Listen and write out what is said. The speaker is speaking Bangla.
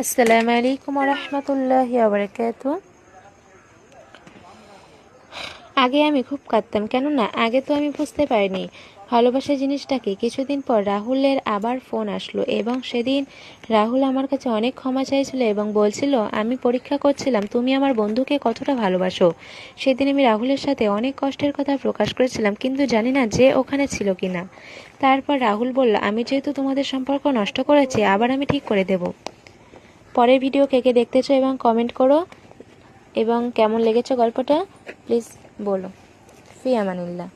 আসসালামু আলাইকুম ওয়া রাহমাতুল্লাহি ওয়া বারাকাতুহু। আগে আমি খুব কাঁদতাম, কেননা আগে তো আমি বুঝতে পারিনি ভালোবাসা জিনিসটা কি। কিছুদিন পর রাহুলের আবার ফোন আসলো এবং সেদিন রাহুল আমার কাছে অনেক ক্ষমা চাইছিল এবং বলছিল আমি পরীক্ষা করছিলাম তুমি আমার বন্ধুকে কতটা ভালোবাসো। সেদিন আমি রাহুলের সাথে অনেক কষ্টের কথা প্রকাশ করেছিলাম, কিন্তু জানি না যে ওখানে ছিল কিনা। তারপর রাহুল বলল আমি যেহেতু তোমাদের সম্পর্ক নষ্ট করেছি, আবার আমি ঠিক করে দেব। পরের ভিডিও কে কে দেখতে চাও এবং কমেন্ট করো, এবং কেমন লেগেছে গল্পটা প্লিজ বলো। ফি আমানিল্লাহ।